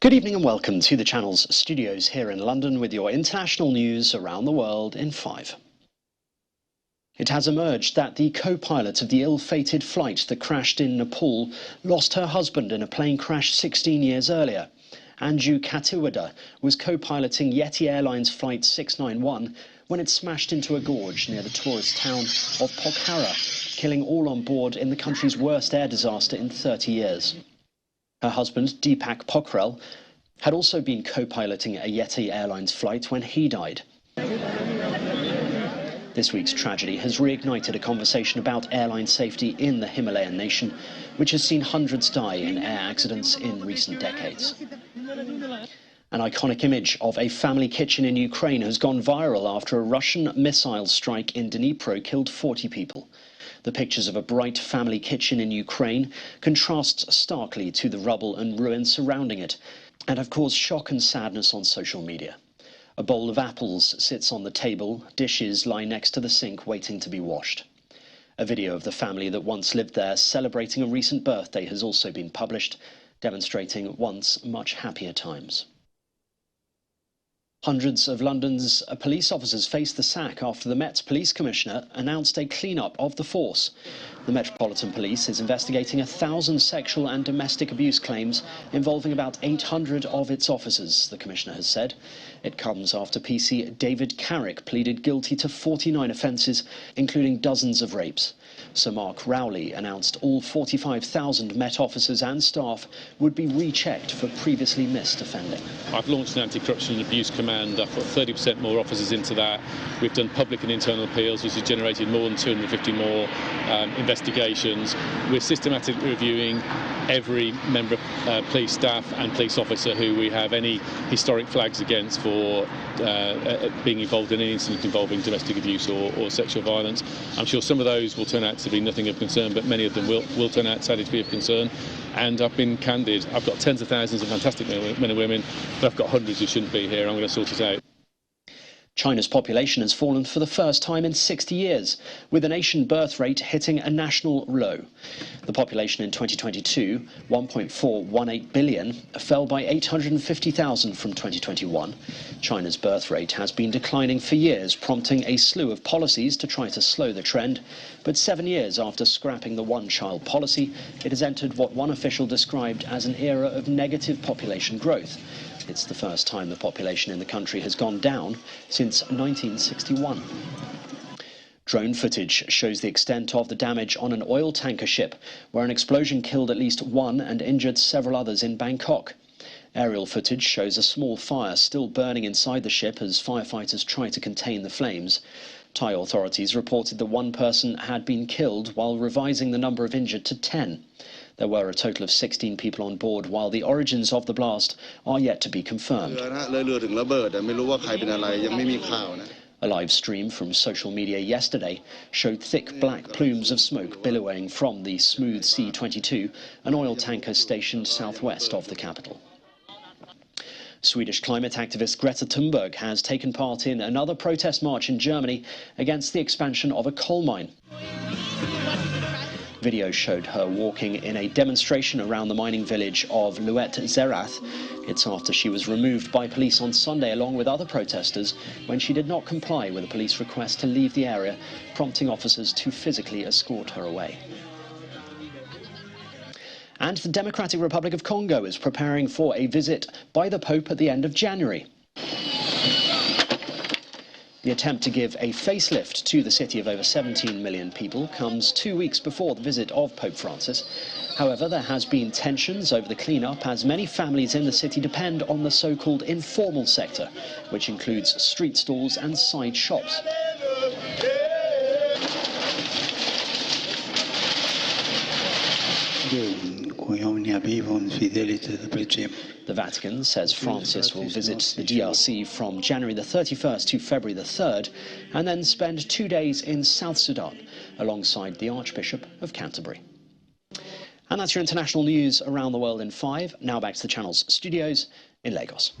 Good evening and welcome to the Channel's studios here in London with your international news around the world in 5. It has emerged that the co-pilot of the ill-fated flight that crashed in Nepal lost her husband in a plane crash 16 years earlier. Anju Katiwada was co-piloting Yeti Airline's Flight 691 when it smashed into a gorge near the tourist town of Pokhara, killing all on board in the country's worst air disaster in 30 years. Her husband, Deepak Pokhrel, had also been co-piloting a Yeti Airlines flight when he died. This week's tragedy has reignited a conversation about airline safety in the Himalayan nation, which has seen hundreds die in air accidents in recent decades. An iconic image of a family kitchen in Ukraine has gone viral after a Russian missile strike in Dnipro killed 40 people. The pictures of a bright family kitchen in Ukraine contrasts starkly to the rubble and ruins surrounding it and have caused shock and sadness on social media. A bowl of apples sits on the table, dishes lie next to the sink waiting to be washed. A video of the family that once lived there celebrating a recent birthday has also been published, demonstrating once much happier times. Hundreds of London's police officers faced the sack after the Met's police commissioner announced a clean-up of the force. The Metropolitan Police is investigating 1,000 sexual and domestic abuse claims involving about 800 of its officers, the commissioner has said. It comes after PC David Carrick pleaded guilty to 49 offences, including dozens of rapes. Sir Mark Rowley announced all 45,000 Met officers and staff would be rechecked for previously missed offending. I've launched an anti-corruption and abuse command. I've put 30% more officers into that. We've done public and internal appeals, which has generated more than 250 more investigations. We're systematically reviewing every member of police staff and police officer who we have any historic flags against for being involved in any incident involving domestic abuse or sexual violence. I'm sure some of those will turn out to be nothing of concern, but many of them will turn out sadly to be of concern. And I've been candid. I've got tens of thousands of fantastic men and women, but I've got hundreds who shouldn't be here. I'm going to sort it out. China's population has fallen for the first time in 60 years, with the nation birth rate hitting a national low. The population in 2022, 1.418 billion, fell by 850,000 from 2021. China's birth rate has been declining for years, prompting a slew of policies to try to slow the trend. But 7 years after scrapping the one-child policy, it has entered what one official described as an era of negative population growth. It's the first time the population in the country has gone down since 1961. Drone footage shows the extent of the damage on an oil tanker ship, where an explosion killed at least one and injured several others in Bangkok. Aerial footage shows a small fire still burning inside the ship as firefighters try to contain the flames. Thai authorities reported that one person had been killed, while revising the number of injured to 10. There were a total of 16 people on board, while the origins of the blast are yet to be confirmed. A live stream from social media yesterday showed thick black plumes of smoke billowing from the Smooth C-22, an oil tanker stationed southwest of the capital. Swedish climate activist Greta Thunberg has taken part in another protest march in Germany against the expansion of a coal mine. Video showed her walking in a demonstration around the mining village of Luet-Zerath. It's after she was removed by police on Sunday along with other protesters when she did not comply with a police request to leave the area, prompting officers to physically escort her away. And the Democratic Republic of Congo is preparing for a visit by the Pope at the end of January. The attempt to give a facelift to the city of over 17 million people comes 2 weeks before the visit of Pope Francis. However, there has been tensions over the clean-up as many families in the city depend on the so-called informal sector, which includes street stalls and side shops. The Vatican says Francis will visit the DRC from January the 31st to February the 3rd and then spend 2 days in South Sudan alongside the Archbishop of Canterbury. And that's your international news around the world in 5. Now back to the Channel's studios in Lagos.